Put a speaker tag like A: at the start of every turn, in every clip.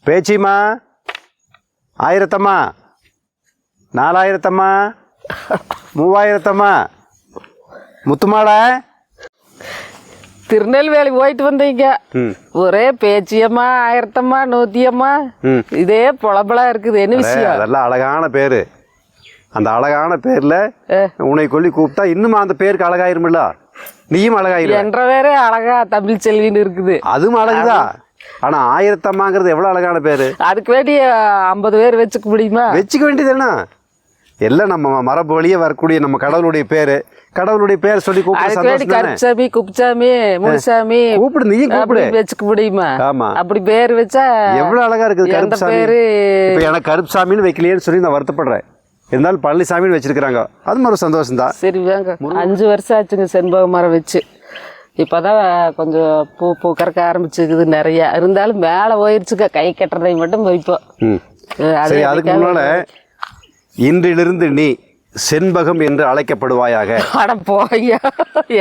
A: பேச்சிம்மா, 1000 4000 3000 முத்துமாட.
B: திருநெல்வேலி போயிட்டு வந்தீங்க, ஒரே பேச்சியம்மா 1000 இதே பொழப்பலா இருக்குது. என்ன விஷயம்?
A: அதெல்லாம் அழகான பேரு. அந்த அழகான பேர்ல உன்னை கொல்லி கூப்பிட்டா இன்னும் அந்த பேருக்கு அழகாயிருமில்ல, நீயும் அழகாயிரு.
B: என்ற பேரு அழகா தமிழ் செல்வின்னு இருக்குது,
A: அதுவும் அழகுதான். ஆனா 1000 எவ்வளவு அழகான பேரு.
B: அதுக்கு வேண்டிய 50 பேர் வச்சுக்க முடியுமா?
A: வச்சுக்க வேண்டியது என்ன, எல்லாம் நம்ம மரபு வழியே வரக்கூடிய நம்ம கடவுளுடைய பேரு. கடவுளுடைய பேர் சொல்லி கூப்பிடு.
B: கருப்சாமி, குப்சாமி, முனுசாமி
A: கூப்பிடு, நீயும் கூப்பிடு.
B: வச்சுக்க முடியுமா?
A: ஆமா,
B: அப்படி பேர் வச்சா
A: எவ்வளவு அழகா இருக்குது. கருப்சாமி இப்ப எனக்கு கருப்சாமின்னு வைக்கலையேன்னு சொல்லி நான் வருத்தப்படுறேன். இருந்தாலும் பழனிசாமின்னு வச்சிருக்கிறாங்க, அது மாதிரி சந்தோஷம் தான்.
B: சரி வாங்க. 5 வருஷம் ஆச்சுங்க செண்பக மரம் வச்சு. இப்போதான் கொஞ்சம் பூ பூக்கறக்க ஆரம்பிச்சுக்குது நிறைய. இருந்தாலும் மேலே போயிடுச்சுக்க, கை கட்டுறதை மட்டும் வைப்போம்.
A: சரி, அதுக்கு முன்னால இன்றிலிருந்து நீ செண்பகம் என்று அழைக்கப்படுவாயாக.
B: அட போய்யா,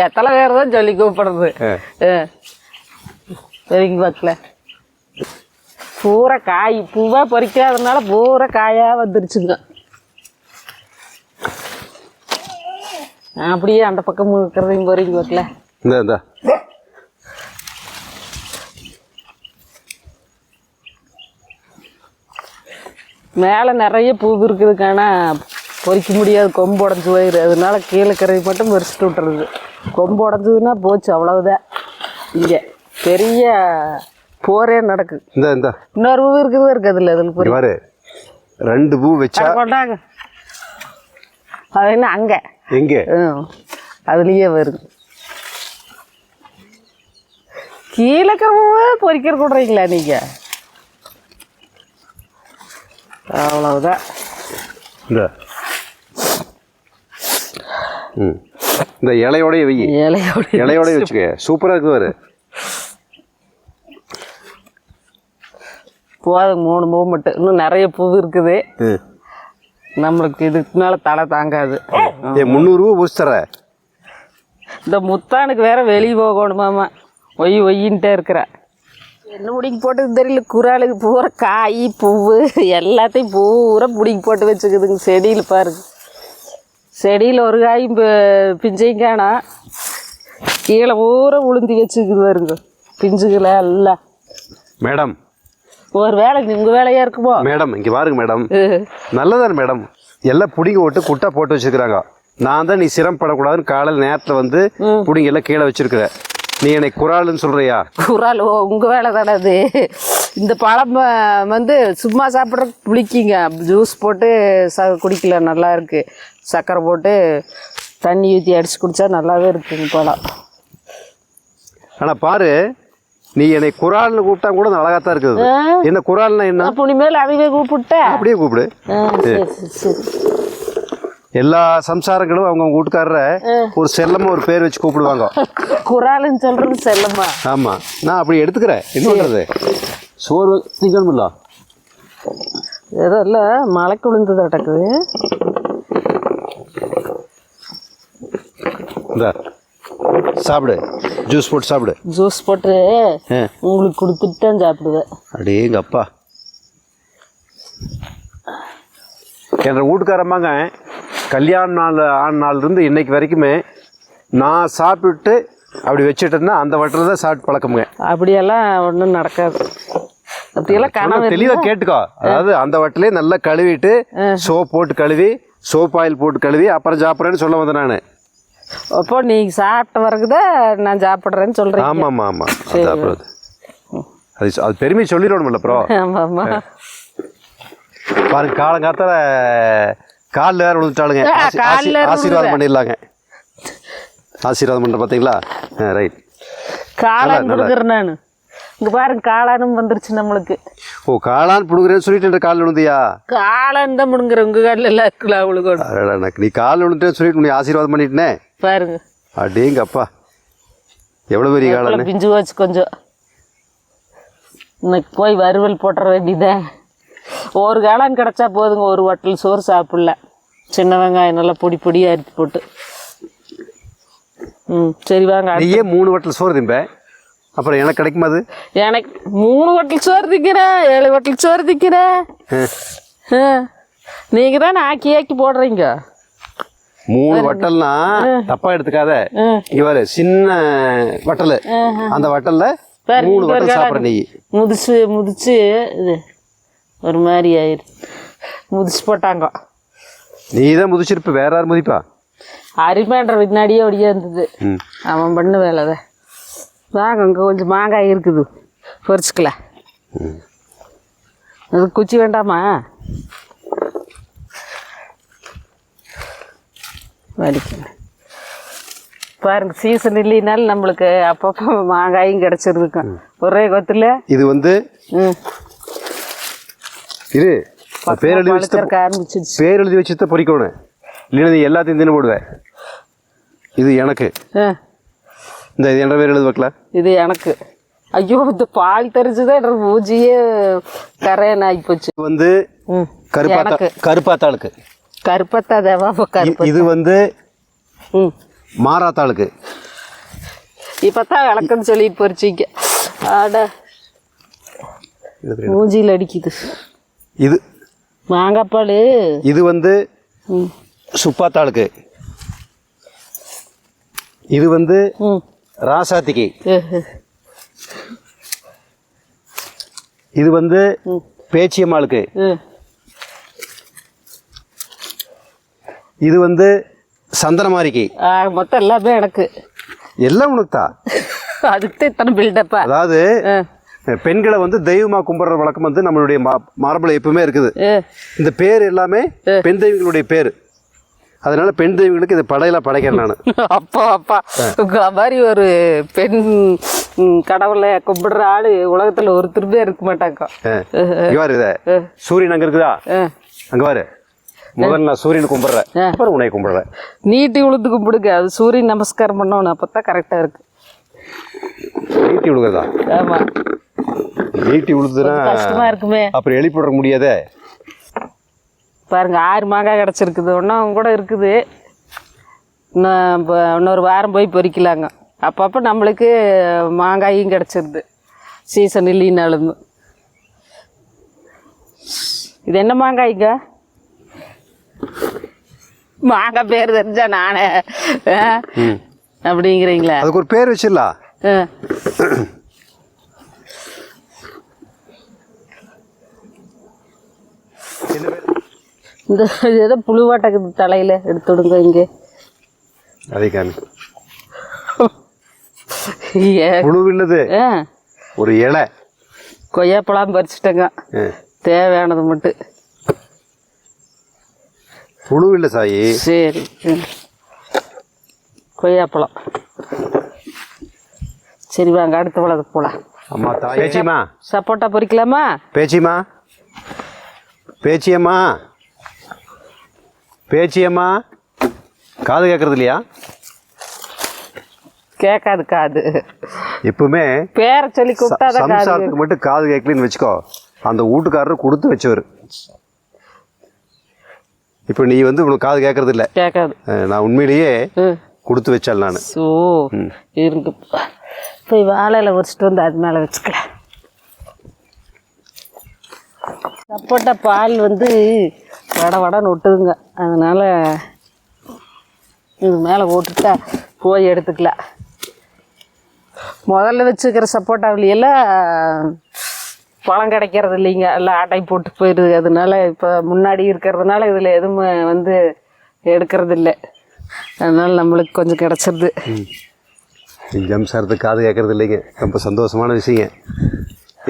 B: எத்தனை பேர் தான் சொல்லி கூப்பிடுறது. சரிங்க பார்க்கல, பூரா காய் பூவா பறிக்காதனால பூரா காயா வந்துருச்சுங்க. அப்படியே அந்த பக்கம் இருக்கிறதையும் போறீங்க பார்க்கல.
A: இந்த
B: மேலே நிறைய பூ இருக்குதுக்கானா பொறிக்க முடியாது, கொம்பு உடஞ்சி போயிரு. அதனால கீழே கறவை மட்டும் பறிச்சுட்டு விட்டுறது. கொம்பு உடஞ்சதுன்னா போச்சு, அவ்வளவுதான். இங்கே பெரிய போரே நடக்குது. இன்னொரு பூ இருக்குது இல்லை, அதில்
A: பாரு 2 பூ வச்சா
B: கொண்டாங்க. அது என்ன அங்கே
A: எங்கே
B: அதுலேயே வருது. கீழே கறவை பொறிக்கிற கொடுறீங்களா நீங்கள்? அவ்வளவுதான்.
A: இந்த இலையோடய வெயி, இலையோட வச்சுக்க, சூப்பரா இருக்குது பாரு.
B: போதும் 3 பூ மட்டும், இன்னும் நிறைய பூ இருக்குது. நம்மளுக்கு இதுக்கு மேல தலை தாங்காது.
A: 300 ரூபா பூசி தர.
B: இந்த முத்தானுக்கு வேற வெளியே போகணுமாமா, ஒய்யின்ட்டே இருக்கிற. என்ன பிடிங்கி போட்டு தெரியல, குறாலுக்கு பூரா காய் பூவு எல்லாத்தையும் பூரா பிடிங்கி போட்டு வச்சுக்குதுங்க. செடியில் பாருங்க, செடியில் ஒரு காயும் பிஞ்சையும் காணா, கீழே பூரா உளுந்தி வச்சுக்குது பாருங்க பிஞ்சுகளை எல்லாம்.
A: மேடம்,
B: ஒரு வேலை உங்கள் வேலையாக இருக்குமோ?
A: மேடம் இங்கே பாருங்க மேடம், நல்லதானே மேடம், எல்லாம் பிடிங்க ஓட்டு குட்டா போட்டு வச்சுருக்குறாங்க. நான் தான் நீ சிரமப்படக்கூடாதுன்னு காலையில் நேரத்தில் வந்து பிடிங்க எல்லாம் கீழே வச்சுருக்குற. நீ என்னை குறாலுன்னு சொல்கிறியா?
B: குறால் உங்கள் வேலை தானே அது. இந்த பழம் வந்து சும்மா சாப்பிட்றதுக்கு பிடிக்குங்க, ஜூஸ் போட்டு குடிக்கல, நல்லா இருக்குது. சர்க்கரை போட்டு தண்ணி ஊற்றி அடித்து குடித்தா நல்லாவே இருக்குங்க பழம்.
A: ஆனால் பாரு, நீ என்னை குறால்னு கூப்பிட்டா கூட அழகாத்தான் இருக்குது. என்ன குறால்னா என்ன?
B: புனி மேல அதுவே கூப்பிட்டேன்,
A: அப்படியே கூப்பிடு. எல்லா சம்சாரங்களும் அவங்க வீட்டுக்காரர ஒரு செல்லமா ஒரு பேர் வச்சு கூப்பிடுவாங்க.
B: குறாலுன்னு சொல்றது செல்லமா?
A: ஆமா, நான் அப்படி எடுத்துக்கிறேன். என்ன பண்றது, சோறு திங்கணும்ல.
B: ஏதோ இல்லை, மழைக்கு விழுந்தது அடக்குது.
A: இந்த சாப்பிடு, ஜூஸ் போட்டு சாப்பிடு.
B: ஜூஸ் போட்டு உங்களுக்கு கொடுத்துட்டு தான் சாப்பிடுவேன்.
A: அடேங்க அப்பா, என்ற வீட்டுக்காரம்மாங்க கல்யாண நாள்லேருந்து இன்னைக்கு வரைக்குமே நான் சாப்பிட்டு அப்படி வச்சுட்டேன்னா அந்த வட்டில் தான் சாப்பிட்டு பழக்கமுங்க.
B: அப்படியெல்லாம் ஒன்றும் நடக்காது. அப்படியெல்லாம் கனவு
A: தெளிவாக கேட்டுக்கோ. அதாவது அந்த வட்டிலே நல்லா கழுவிட்டு சோப் போட்டு கழுவி, சோப் ஆயில் போட்டு கழுவி அப்புறம் சாப்பிட்றேன்னு சொல்ல வந்தேன் நான்.
B: அப்போ நீங்கள் சாப்பிட்ட வரைக்குதான் நான் சாப்பிட்றேன்னு சொல்கிறேன்.
A: ஆமாம் ஆமாம் ஆமாம், சாப்பிட்றது அது பெருமை சொல்லிடணும்ல. அப்புறம்
B: ஆமாம் ஆமாம்,
A: பாருங்க காலங்காத்தால காலில் வேறு விழுந்துட்டாளுங்க. ஆசீர்வாதம் பண்ணிடலாங்க. ஆசீர்வாதம் பண்ணுற பார்த்தீங்களா? ரைட்.
B: காளான் கொடுக்குறேன் நான். இங்கே பாருங்க, காளானும் வந்துருச்சு நம்மளுக்கு.
A: ஓ, காளான் பிடுங்குறேன்னு சொல்லிட்டு காலில் விழுந்தியா?
B: காளான் தான் பிடுங்குறேன், உங்கள் காலில் எல்லாம் இருக்குல்ல அவளுக்கு.
A: நீ காலில் விழுந்துட்டேன்னு சொல்லிட்டு நீ ஆசீர்வாதம் பண்ணிட்டேனே
B: பாருங்க.
A: அடேங்க அப்பா, எவ்வளோ பெரிய காளான்
B: பிஞ்சு வச்சு. கொஞ்சம் இன்னைக்கு போய் வறுவல் போட்டுற வேண்டியதான். ஒரு காளான் கிடச்சா போதுங்க, ஒரு வட்டல் சோறு சாப்பிடலாம். சின்ன வெங்காயம் நல்லா பொடி பொடியாக அரித்து போட்டு. சரி வாங்க.
A: நீயே 3 வட்டல் சோறு திம்ப. அப்புறம் எனக்கு கிடைக்குமா அது?
B: எனக்கு 3 வட்டல் சோறு திக்கிறேன், 7 வட்டல் சோறு திக்கிறேன். நீங்க தானே ஆக்கி போடுறீங்க.
A: 3 வட்டல்னா தப்பா எடுத்துக்காத. இங்க பாரு சின்ன வட்டல், அந்த வட்டல்ல 3 வட்டல் சாப்பிட்ற நெய்
B: முதிச்சு இது ஒரு மாதிரி ஆயிடுச்சு. முதிச்சு போட்டாங்க.
A: நீ தான் முதிச்சிருப்ப, வேற யார் முதிப்பா?
B: அரிமேன்ற பின்னாடியே ஒடியே இருந்தது. அவன் பண்ண வேலை தான். வாங்க, அங்கே கொஞ்சம் மாங்காய் இருக்குது, பொரிச்சுக்கலாம். அது குச்சி வேண்டாமா? வலிக்கணும் பாருங்க. சீசன் இல்லைனாலும் நம்மளுக்கு அப்பப்போ மாங்காயும் கிடச்சிருக்கும் ஒரே கொத்தில்.
A: இது வந்து இரு பேர் எழுதி வச்சு பொறிக்கணும். இல்லைன்னா நீ எல்லாத்தையும் தின்னு போடுவேன். இது எனக்கு. இந்த இது என்ற பேர் எழுது வைக்கலாம்.
B: இது எனக்கு. ஐயோ, இந்த பால் தெரிஞ்சுதான் என்ற மூஞ்சியே கரையன் ஆகி போச்சு.
A: இது வந்து கருப்பாத்தாளுக்கு.
B: கருப்பத்தா தேவா கருப்பு.
A: இது வந்து மாறாத்தாளுக்கு.
B: இப்பதான் விளக்கன்னு சொல்லிட்டு பொறிச்சிங்க. ஆட மூஞ்சியில் அடிக்குது.
A: இது
B: மாங்காப்பால்.
A: இது வந்து சுப்பாத்தாளுக்கு. இது வந்து ராசாத்திக்கு. இது வந்து பேச்சியம்மாளுக்கு. இது வந்து சந்தனமாரிக்கு.
B: மொத்தம் எல்லாமே எனக்கு.
A: எல்லாம் உனக்கு தான்.
B: அதுக்கு இத்தனை பில்டப்பா.
A: அதாவது பெண்களை வந்து தெய்வமா கும்பிட்ற வழக்கம் வந்து நம்மளுடைய மரபுல எப்பவுமே இருக்குது. இந்த பேர் எல்லாமே பெண் தெய்வங்களுடைய பேர். அதனால பெண் தெய்வங்களுக்கு இது படைக்கிறேன் நான்.
B: அப்பா உங்களை மாதிரி ஒரு பெண் கடவுளை கும்பிடுற ஆளு உலகத்துல ஒருத்தர் பேர் இருக்க மாட்டாங்க.
A: சூரியன் அங்க இருக்குதா? அங்க பாரு. முதல்ல நான் சூரியனை கும்பிடுறேன், அப்புறம் உன்னை கும்பிடுறேன்.
B: நீட்டி உழுது கும்பிடுங்க. அது சூரியன் நமஸ்காரம் பண்ணணும், அப்பதான் கரெக்டா இருக்கு.
A: நீட்டி விழுகிறதா?
B: ஆமா,
A: நீட்டி விழுதுன்னா
B: கஷ்டமா இருக்குமே.
A: அப்புறம் எழுப்பிட முடியாதே.
B: பாருங்க, 6 மாங்காய் கிடச்சிருக்குது. ஒன்றும் கூட இருக்குது. இன்னொரு வாரம் போய் பொறிக்கலாங்க. அப்பப்போ நம்மளுக்கு மாங்காயும் கிடச்சிருது, சீசன் இல்லைனாலும். இது என்ன மாங்காய்ங்க? மாங்காய் பேர் தெரிஞ்சா நானே அப்படிங்கிறீங்களா?
A: அதுக்கு ஒரு பேர் வச்சிடலாம்.
B: இந்த ஏதோ புழுவாட்டக்குது, தலையில எடுத்து விடுங்க. இங்கே
A: அதை காமி. புழுவில்லது ஒரு இலை.
B: கொய்யாப்பழம் பறிச்சுட்டேங்க, தேவையானது மட்டும்.
A: புழு இல்லை சாயி.
B: சரி, கொய்யாப்பழம். சரி வாங்க, அடுத்த பழத்துக்கு போகலாம்.
A: அம்மா பேச்சியம்மா,
B: சப்போட்டா பொறிக்கலாமா?
A: பேச்சியம்மா, பேச்சியம்மா, பேச்சியம்மா, காது கேட்கறது இல்லையா?
B: கேட்காது காது.
A: எப்பவுமே
B: பேரை சொல்லி கூப்பிட்டாதான்
A: சம்சாரத்துக்கு மட்டும் காது கேட்கலன்னு வச்சுக்கோ, அந்த வீட்டுக்காரர் கொடுத்து வச்சவர். இப்போ நீ வந்து உனக்கு காது கேட்கறது இல்லை.
B: கேட்காது.
A: நான் உண்மையிலேயே கொடுத்து வச்சால் நான்.
B: ஸோ இருக்கு, போய் வாழையில வச்சுட்டு வந்து அது மேலே வச்சுக்கலாம். சப்போட்டா பால் வந்து வடன்னு ஒட்டுதுங்க, அதனால் இது மேலே போட்டுட்டா போய் எடுத்துக்கலாம். முதல்ல வச்சுக்கிற சப்போட்டாவிலையெல்லாம் பழம் கிடைக்கிறது இல்லைங்க, எல்லாம் ஆட்டை போட்டு போயிடுது. அதனால இப்போ முன்னாடி இருக்கிறதுனால இதில் எதுவும் வந்து எடுக்கிறது இல்லை. அதனால் நம்மளுக்கு கொஞ்சம் கிடச்சிருது.
A: சம்சாரத்துக்கு காது கேட்கறது இல்லைங்க, ரொம்ப சந்தோஷமான விஷயங்க.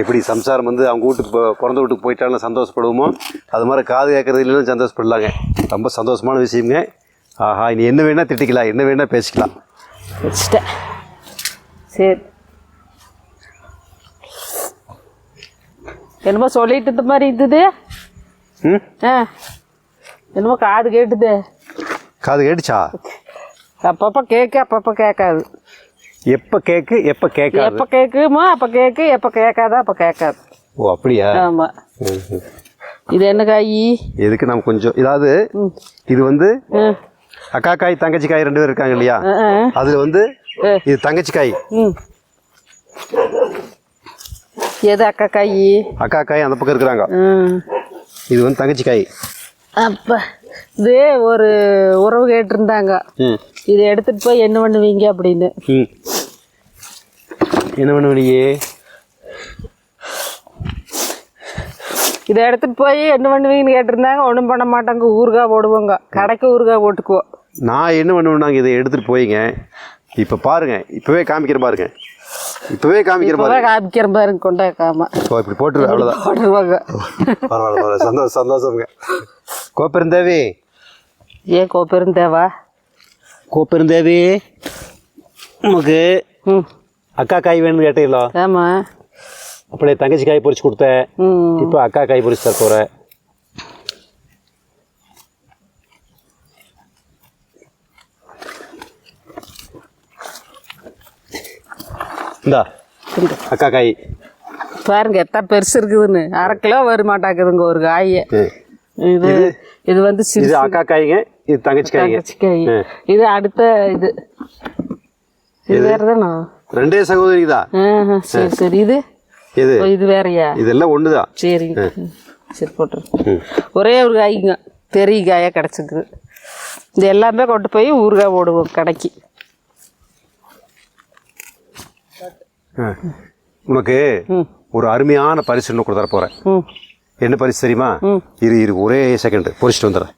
A: எப்படி சம்சாரம் வந்து அவங்க வீட்டுக்கு பிறந்த வீட்டுக்கு போயிட்டாலும் சந்தோஷப்படுவோமோ, அது மாதிரி காது கேட்கறது இல்லைன்னு சந்தோஷப்படலாங்க. ரொம்ப சந்தோஷமான விஷயங்க. ஆஹா, இனி என்ன வேணால் திட்டிக்கலாம், என்ன வேணால் பேசிக்கலாம்.
B: வச்சுட்டேன். சரி, என்னமோ சொல்லிட்டு இருந்த மாதிரி இருந்தது. என்னமோ காது கேட்டுது.
A: காது கேட்டுச்சா?
B: அப்பப்போ கேட்கு, அப்பப்போ கேட்காது.
A: எப்போ கேட்கு, எப்போ கேட்காது?
B: எப்போ கேட்குமோ அப்போ கேட்கு, எப்போ கேட்காதா அப்போ கேட்காது.
A: ஓ அப்படியா?
B: ஆமாம். இது என்ன காய்?
A: எதுக்கு நம்ம கொஞ்சம் இதாவது, இது வந்து அக்கா காய் தங்கச்சி காய் 2 பேர் இருக்காங்க இல்லையா, அதில் வந்து இது தங்கச்சி காய்.
B: எது அக்கா காய்?
A: அக்கா காய் அந்த பக்கம் இருக்கிறாங்க.
B: ம்.
A: இது வந்து தங்கச்சி காய்.
B: அப்போ இது ஒரு உறவு கேட்டிருந்தாங்க,
A: ம்.
B: இதை எடுத்துகிட்டு போய் என்ன பண்ணுவீங்க அப்படின்னு.
A: ம். என்ன பண்ணுவீங்க?
B: இதை எடுத்துகிட்டு போய் என்ன பண்ணுவீங்கன்னு கேட்டிருந்தாங்க. ஒன்றும் பண்ண மாட்டாங்க, ஊறுகாய் போடுவோங்க, கடைக்கு ஊறுகாய் போட்டுக்குவோம்.
A: நான் என்ன பண்ணுவேன்னாங்க, இதை எடுத்துகிட்டு போயிங்க. இப்போ பாருங்க, இப்போவே காமிக்கிற பாருங்க, இப்போவே காமிக்கிற பாருங்க,
B: காமிக்கிற பாருங்க, கொண்டாக்காம
A: இப்படி போட்டுருவேன், அவ்வளோதான்.
B: போட்டுருவாங்க.
A: பரவாயில்ல, சந்தோஷம், சந்தோஷங்க. கோப்பெருந்தேவி.
B: ஏன் கோப்பெருந்தேவா?
A: கோப்பெருந்தேவி, உனக்கு அக்கா காய் வேணும்னு கேட்டீங்களா?
B: ஆமாம்.
A: அப்படியே தங்கச்சி காய் பொரிச்சு கொடுத்தேன். இப்போ அக்கா காய் பொரிச்சு தர போகிறேன். இந்தா அக்கா காய்
B: பாருங்க எத்தனை பெருசு இருக்குதுன்னு. 1/2 கிலோ வருமாட்டாக்குதுங்க ஒரு காய். இது இது வந்து
A: இது அக்கா காய்ங்க, இது தங்கச்சி காய்ங்க.
B: தங்கச்சி காய். இது அடுத்த இது இது வேற தானே?
A: 2 சகோதரி தான்.
B: சரி சரி. இது
A: இது
B: இது வேறயா?
A: இதெல்லாம் ஒன்று தான்.
B: சரிங்க, சரி போட்டுரு. ஒரே ஒரு காய்ங்க, பெரிய காயாக கிடச்சிக்குது. இது எல்லாமே கொண்டு போய் ஊறுகாய் போடுவோம் கடைக்கு.
A: உனக்கு ஒரு அருமையான பரிசு ஒன்று கொடுத்துற போகிறேன். என்ன பரிசு தெரியுமா? இரு ஒரே செகண்ட் பொரிச்சிட்டு வந்துடுறேன்.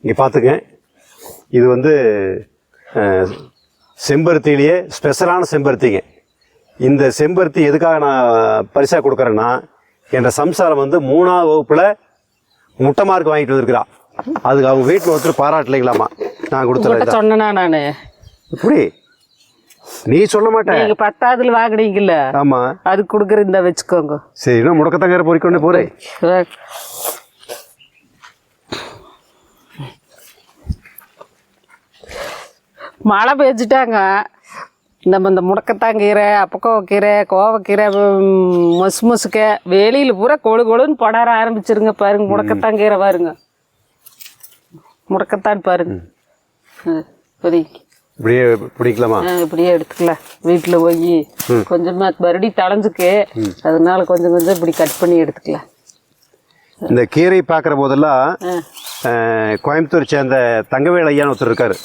A: இங்கே பார்த்துங்க, இது வந்து செம்பருத்திலேயே ஸ்பெஷலான செம்பருத்திங்க. இந்த செம்பருத்தி எதுக்காக நான் பரிசாக கொடுக்குறேன்னா, என்ற சம்சாரம் வந்து 3ஆம் வகுப்பில் முட்டை மார்க் வாங்கிட்டு வந்திருக்கிறா. அதுக்கு அவங்க வீட்டில் ஒருத்தர் பாராட்டலைங்களாமா. நான் கொடுத்துறேன்.
B: சொன்னேனா நான்?
A: இப்படி நீ சொல்ல மாட்டேன்.
B: நீங்க 10ஆவதுல வாங்குனீங்கல்ல?
A: ஆமா,
B: அது கொடுக்குற இந்த வச்சுக்கோங்க.
A: சரி, இன்னும் முடக்கத்தங்கரை பொறிக்கொண்டு போறேன்.
B: மழை பெஞ்சிட்டாங்க. நம்ம இந்த முடக்கத்தாங்கீரை, அப்பக்கோக்கீரை, கோவக்கீரை, மொசுக்கை வெளியில் பூரா கொழு கொழுன்னு படர ஆரம்பிச்சிருங்க. பாருங்க முடக்கத்தாங்கீரை பாருங்க, முடக்கத்தான் பாருங்க.
A: இப்படியே பிடிக்கலாமா?
B: இப்படியே எடுத்துக்கலாம். வீட்டில் போய் கொஞ்சமாக மறுபடியும் தளைஞ்சுக்கு, அதனால கொஞ்சம் கொஞ்சம் இப்படி கட் பண்ணி எடுத்துக்கலாம்.
A: இந்த கீரை பார்க்குற போதெல்லாம் கோயம்புத்தூர் சேர்ந்த தங்கவேல் ஐயான்னு ஒருத்தர் இருக்காரு.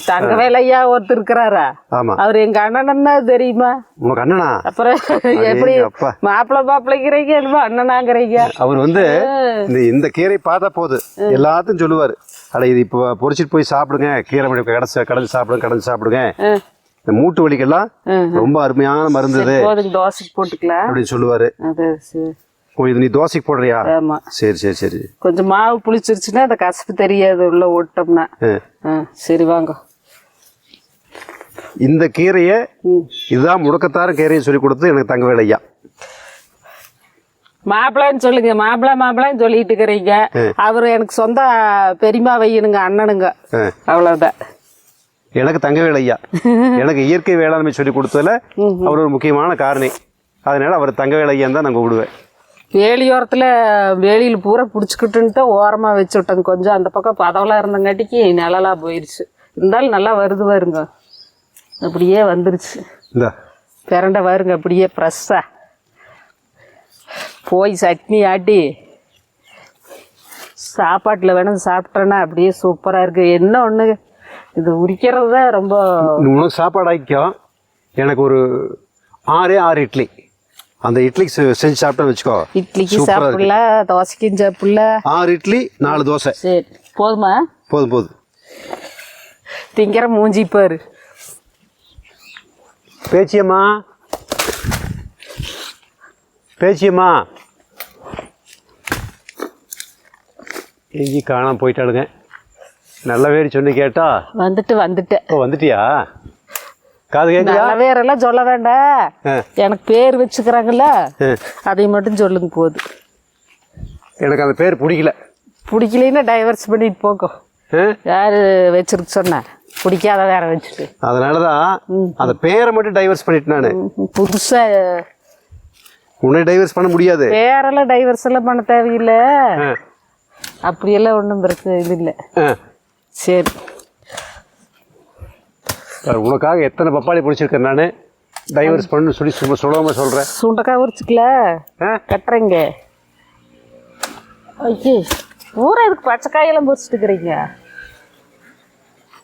B: தங்கவேல் ஐயா ஒருத்தர் இருக்கிறாரா?
A: ஆமா.
B: அவர் எங்க அண்ணனா தெரியுமா?
A: உனக்கு அண்ணனா?
B: அப்புறம் எப்படி மாப்பிள்ளைங்கிறீங்க, என்னமோ அண்ணனாங்கிறீங்க.
A: அவர் வந்து இந்த கீரை பார்த்தா போது எல்லாத்தையும் சொல்லுவாரு. அட இது இப்போ பொரிச்சிட்டு போய் சாப்பிடுங்க, கீரை கடைஞ்சி சாப்பிடுங்க, கடைஞ்சி சாப்பிடுங்க, இந்த மூட்டு வலிக்கெல்லாம் ரொம்ப அருமையான மருந்து இது,
B: தோசைக்கு போட்டுக்கலாம் அப்படின்னு
A: சொல்லுவாரு. இது நீ தோசைக்கு போடுறியா?
B: ஆமா.
A: சரி சரி சரி.
B: கொஞ்சம் மாவு புளிச்சிருச்சுன்னா அந்த கசப்பு தெரியாது உள்ள ஓட்டோம்னா. சரி வாங்க.
A: இந்த கீரையை இதுதான் முடக்கத்தார கீரையை சொல்லி கொடுத்து எனக்கு தங்கவேல் ஐயா.
B: மாப்பிள்ளைன்னு சொல்லுங்க, மாப்பிள்ளைன்னு சொல்லிட்டு இருக்கிறீங்க. அவரு எனக்கு சொந்த பெரியமா வையனுங்க, அண்ணனுங்க, அவ்வளவுதான்.
A: எனக்கு தங்கவேல் ஐயா எனக்கு இயற்கை வேளாண்மை சொல்லி கொடுத்ததுல அவர் ஒரு முக்கியமான காரணி. அதனால அவர் தங்கவேல் ஐயான்னு தான் நான் கூப்பிடுவேன்.
B: வேலியோரத்தில் வேலியில் பூரா பிடிச்சிக்கிட்டுன்ட்டு ஓரமாக வச்சு விட்டேங்க. கொஞ்சம் அந்த பக்கம் பதவலாக இருந்தங்காட்டிக்கு நிழலாக போயிடுச்சு. இருந்தாலும் நல்லா வருது வருங்க, அப்படியே வந்துருச்சு. இந்த பிரண்டை வருங்க அப்படியே ஃப்ரெஷ்ஷாக. போய் சட்னி ஆட்டி சாப்பாட்டில் வேணும் சாப்பிட்டேன்னா அப்படியே சூப்பராக இருக்குது. என்ன ஒன்று இது உரிக்கிறது தான் ரொம்ப.
A: உனக்கு சாப்பாடு ஆக்கிக்கும். எனக்கு ஒரு 6 இட்லி, அந்த இட்லிக்கு செஞ்சு சாப்பிட்டா வச்சுக்கோ.
B: இட்லிக்கு சாப்பிடலாம், தோசைக்கும் சாப்பிடலாம்.
A: 6 இட்லி 4 தோசை.
B: சரி போதுமா?
A: போதும்.
B: திங்கிற மூஞ்சி பாரு.
A: பேச்சியம்மா எங்கி காணாம போயிட்டாளுங்க. நல்ல பேர் சொல்லி கேட்டா
B: வந்துட்டேன்.
A: ஓ வந்துட்டியா? காது கேட்குதா?
B: வேறெல்லாம் சொல்ல வேண்டாம், எனக்கு பேர் வச்சுக்கிறாங்கல்ல, அதை மட்டும் சொல்லுங்க போது.
A: எனக்கு அந்த பேர்
B: பிடிக்கலைன்னா டைவர்ஸ் பண்ணிட்டு போக்கும். யாரு வச்சிருக்கு சொன்ன? பிடிக்காத வேற வச்சுட்டு.
A: அதனாலதான் அந்த பேரை மட்டும் டைவர்ஸ் பண்ணிட்டு நான்
B: புதுசா
A: உன்னை டைவர்ஸ் பண்ண முடியாது.
B: வேறெல்லாம் டைவர்ஸ் எல்லாம் பண்ண தேவையில்லை. அப்படியெல்லாம் ஒன்றும் பிரச்சனை இது இல்லை. சரி,
A: உனக்காக எத்தனை பப்பாளி பிடிச்சிருக்கேன் நான். டைவர்ஸ் பண்ணு சொல்லி சும்மா சொல்லாமல் சொல்கிறேன்.
B: சுண்டக்காய் உரிச்சிக்கல கட்டுறீங்க. ஐயே, பூரா இதுக்கு பச்சைக்காயெல்லாம் பொரிச்சிட்டு இருக்கிறீங்க.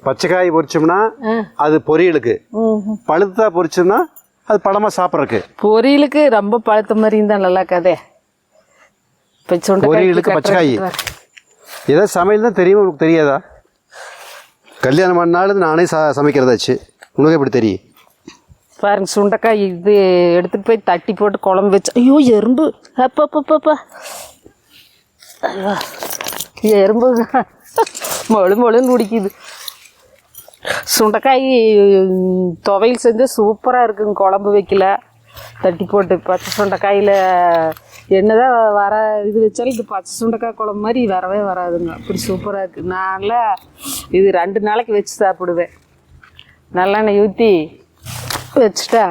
A: பச்சைக்காய் பொரிச்சோம்னா அது பொரியலுக்கு, பழுத்தா பொரிச்சோம்னா அது பழமாக சாப்பிட்றதுக்கு.
B: பொரியலுக்கு ரொம்ப பழுத்த மாதிரி இருந்தால் நல்லா கதை.
A: பொரியலுக்கு பச்சைக்காய் ஏதாவது சமையல் தான் தெரியுமா? உனக்கு தெரியாதா? கல்யாணம் பண்ணாலும் நானே சமைக்கிறதாச்சு, உனக்கு எப்படி தெரியும்?
B: பாருங்க, சுண்டைக்காய் இது எடுத்துகிட்டு போய் தட்டி போட்டு குழம்பு வச்சு. ஐயோ எறும்பு, அப்பப்பப்பா, எறும்பு மொழு மொழுன்னு குடிக்குது. சுண்டைக்காய் துவையல் செஞ்சால் சூப்பராக இருக்குங்க. குழம்பு வைக்கல தட்டி போட்டு பச்சை சுண்டைக்காயில் என்னதான் வர இது வச்சாலும் இது பச்சை சுண்டைக்காய் குழம்பு மாதிரி வரவே வராதுங்க. அப்படி சூப்பராக இருக்குது. நான்லாம் இது 2 நாளைக்கு வச்சு சாப்பிடுவேன். நல்லெண்ணெய் ஊற்றி வச்சுட்டா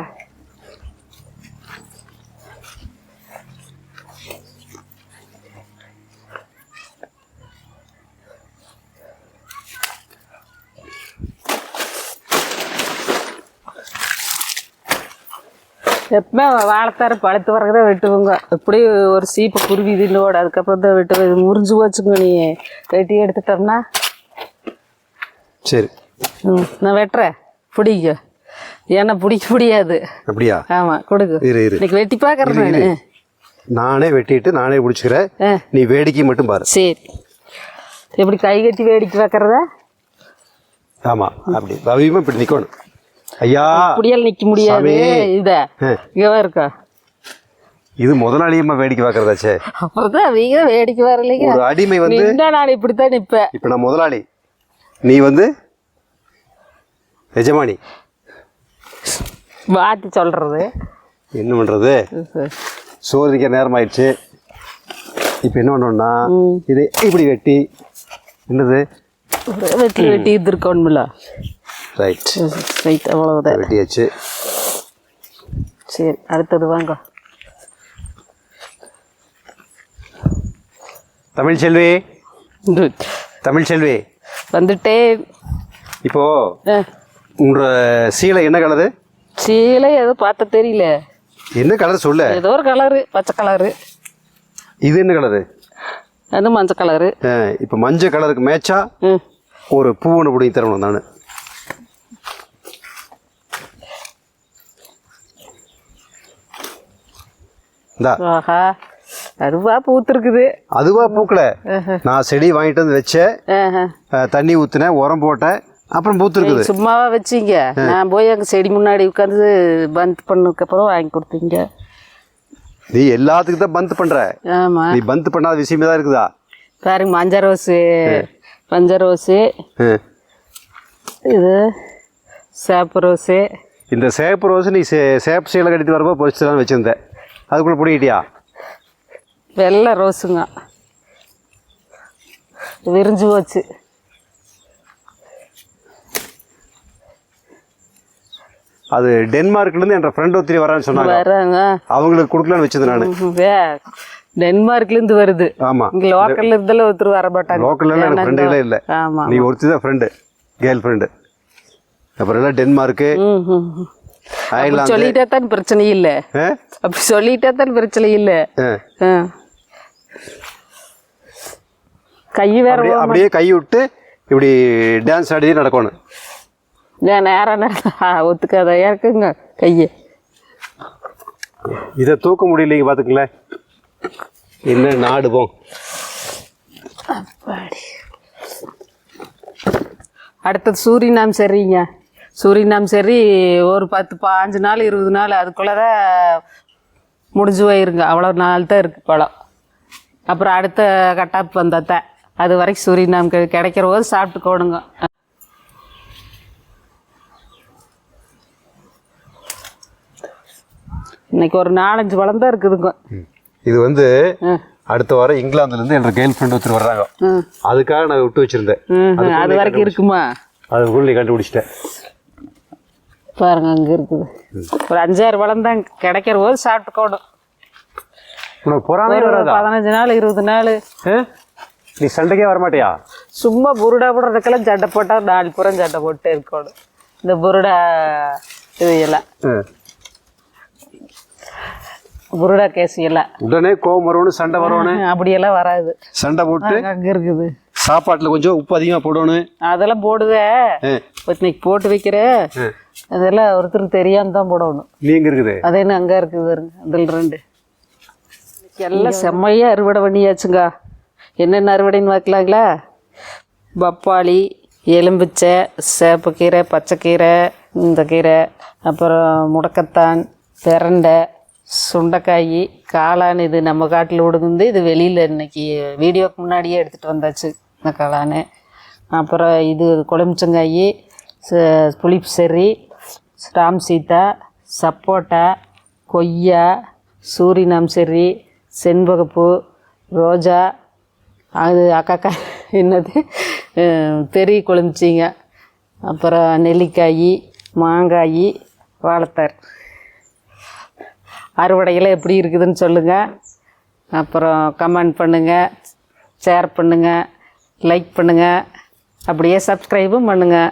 B: எப்பவுமே வாழைத்தார பழுத்து வரதான் வெட்டுவோங்க. எப்படி ஒரு சீப்பை குருவி இதுலோட அதுக்கப்புறம் தான் வெட்டுவேன். இது முறிஞ்சு போச்சுங்க. நீ வெட்டி எடுத்துட்டோம்னா
A: சரி.
B: நான் வெட்டுறேன், பிடிக்க. ஏன்னா பிடிக்க முடியாது.
A: அப்படியா?
B: ஆமாம், கொடுக்கு. இன்னைக்கு வெட்டி பார்க்குறேன் நான்.
A: நானே வெட்டிட்டு நானே பிடிச்சிக்கிறேன், நீ வேடிக்கை மட்டும் பாரு.
B: சரி, எப்படி கை கட்டி வேடிக்கை பார்க்குறதா?
A: ஆமாம், அப்படி பவியமாக இப்படி நிற்கணும். ஐயா
B: இப்படியால் நிற்க முடியாது. இதை இங்கே இருக்கா,
A: இது முதலாளியம்மா வேடிக்கை பார்க்கறதாச்சே.
B: அப்புறம் அவங்க வேடிக்கை வரலைங்க.
A: ஒரு அடிமை வந்து
B: நான் இப்படித்தான் நிற்பேன்.
A: இப்போ நான் முதலாளி, நீ வந்து எஜமானி.
B: மாற்றி சொல்கிறது
A: என்ன பண்ணுறது? சோதிக்க நேரம் ஆயிடுச்சு. இப்போ என்ன பண்ணோம்னா இது இப்படி வெட்டி என்னது
B: வெட்டி வெட்டி இது இருக்கணும்ல.
A: ரைட்
B: ரைட், அவ்வளோதான்.
A: வெட்டியாச்சு.
B: சரி, அடுத்தது வாங்க.
A: தமிழ்ச்செல்வி, தமிழ்ச்செல்வி
B: வந்துட்டேன்.
A: இப்போ உங்களோட சீலை என்ன கலரு?
B: சீலை ஏதோ பார்த்த தெரியல.
A: என்ன கலர் சொல்ல?
B: ஏதோ ஒரு கலரு, பச்சை கலரு.
A: இது என்ன கலரு?
B: அது மஞ்சள் கலரு.
A: இப்போ மஞ்சள் கலருக்கு மேட்சா ஒரு பூ ஒன்று பிடிங்கி தரணும் நான்.
B: ஆஹா, அதுவா பூத்துருக்குது.
A: அதுவா பூக்கல, நான் செடி வாங்கிட்டு வந்து வச்சேன், தண்ணி ஊற்றினேன், உரம் போட்டேன், அப்புறம் பூத்துருக்குது.
B: சும்மாவா வச்சிங்க? நான் போய் அங்கே செடி முன்னாடி உட்காந்து பந்த் பண்ணதுக்கப்புறம் வாங்கி கொடுத்தீங்க.
A: நீ எல்லாத்துக்கும் தான் பந்த் பண்ற.
B: ஆமா,
A: நீ பந்த் பண்ணாத விஷயமே தான் இருக்குதா?
B: பாருங்க, மஞ்சள் ரோஸு, மஞ்சள் ரோஸு, இது சேப்பு ரோஸு.
A: இந்த சேப்பு ரோஸு நீ சேப்பு சீலை கட்டிட்டு வரப்போ பொறிச்சுதான் வச்சுருந்தேன், அதுக்குள்ளே பிடிக்கிட்டியா?
B: வெள்ளை ரோஸுங்க, விரிஞ்சு போச்சு.
A: அது டென்மார்க்லேருந்து என் ஃப்ரெண்ட் ஒருத்தர் வரான்னு சொன்னாங்க.
B: வராங்க,
A: அவங்களுக்கு கொடுக்கலான்னு வச்சிருந்தேன் நான்.
B: டென்மார்க்லேருந்து வருது.
A: ஆமாம்,
B: இங்கே லோக்கலில் இருந்தாலும் ஒருத்தர் வர மாட்டாங்க.
A: லோக்கலில் எனக்கு ஃப்ரெண்டுகளே இல்லை.
B: ஆமாம்,
A: நீ ஒருத்தி தான் ஃப்ரெண்டு, கேர்ள் ஃப்ரெண்டு. அப்புறம் எல்லாம் டென்மார்க்கு, அயர்லாந்து.
B: சொல்லிட்டே தான் பிரச்சனை இல்லை. அப்படி சொல்லிட்டே தான் பிரச்சனை இல்லை. கை வேற
A: அப்படியே கை விட்டு இப்படி டான்ஸ் ஆடி நடக்கணும்.
B: நேரம் ஒத்துக்காத இருக்குங்க கையை.
A: இதை தூக்க முடியலைங்க, பார்த்துக்கங்களேன். என்ன நாடுவோம்.
B: அடுத்தது சூரிநாம் சரிங்க. சூரிநாம் சரி ஒரு 10-15 நாள் 20 நாள் அதுக்குள்ளதான் முடிஞ்சு போயிருங்க. அவ்வளோ நாள் தான் இருக்குது பழம். அப்புறம் அடுத்த கட்டாப்பு வந்தாத்தான். அது வரைக்கும் சூரிநாம் கிடைக்கிற போது சாப்பிட்டுக்கோணுங்க. இன்னைக்கு ஒரு 4-5 பழம் தான் இருக்குதுங்க.
A: இது வந்து அடுத்த வாரம் இங்கிலாந்துலேருந்து என் கேர்ள் ஃப்ரெண்ட் ஒருத்தர் வர்றாங்க. அதுக்காக நான் விட்டு வச்சிருந்தேன்.
B: அது வரைக்கும் இருக்குமா?
A: அதுக்குள்ள நீ கண்டுபிடிச்சிட்டேன்
B: பாருங்க, அங்கே இருக்குது. ஒரு 5-6 பழம் தான் கிடைக்கிற போது சாப்பிட்டுக்கோணும்.
A: உனக்கு பொறாமே
B: ஒரு
A: வராதா?
B: 15 நாள் 20 நாள்
A: நீ சண்டைக்கே வரமாட்டியா?
B: சும்மா புருடா போடுறதுக்கெல்லாம் சட்டை போட்டால் 4 புறம் சட்டை போட்டு இருக்கணும். இந்த புருடா இது எல்லாம் புருடா கேசி எல்லாம்
A: உடனே கோவம் வரணும், சண்டை வரணும்.
B: அப்படியெல்லாம் வராது.
A: சண்டை போட்டு
B: அங்கே இருக்குது.
A: சாப்பாட்டில் கொஞ்சம் உப்பு அதிகமாக போடணும்.
B: அதெல்லாம் போடுவேன். இன்னைக்கு போட்டு வைக்கிறேன். அதெல்லாம் ஒருத்தருக்கு தெரியாம தான் போடணும்.
A: நீ எங்கே இருக்குது?
B: அது என்ன அங்கே இருக்குது பாருங்க, அதில் 2 எல்லாம் செம்மையாக அறுவடை பண்ணியாச்சுங்க. என்னென்ன அறுவடைன்னு பார்க்கலாங்களா? பப்பாளி, எலும்பிச்சை, சேப்பக்கீரை, பச்சைக்கீரை, இந்த கீரை, அப்புறம் முடக்கத்தான், பிரண்டை, சுண்டைக்காய், காளான். இது நம்ம காட்டில் விடுங்குந்து, இது வெளியில் இன்னைக்கு வீடியோக்கு முன்னாடியே எடுத்துகிட்டு வந்தாச்சு இந்த காளான். அப்புறம் இது கொழுமிச்சங்காய், புளிப்பு செர்ரி, ராம் சீதா, சப்போட்டா, கொய்யா, சூரினாம் செர்ரி, செண்பகப்பூ, ரோஜா, அது அக்காக்கா என்னது பெரிய கொழுமிச்சிங்க, அப்புறம் நெல்லிக்காய், மாங்காய், வாழைத்தார். அறுவடையெல்லாம் எப்படி இருக்குதுன்னு சொல்லுங்கள். அப்புறம் கமெண்ட் பண்ணுங்கள், ஷேர் பண்ணுங்கள், லைக் பண்ணுங்கள், அப்படியே சப்ஸ்கிரைபும் பண்ணுங்கள்.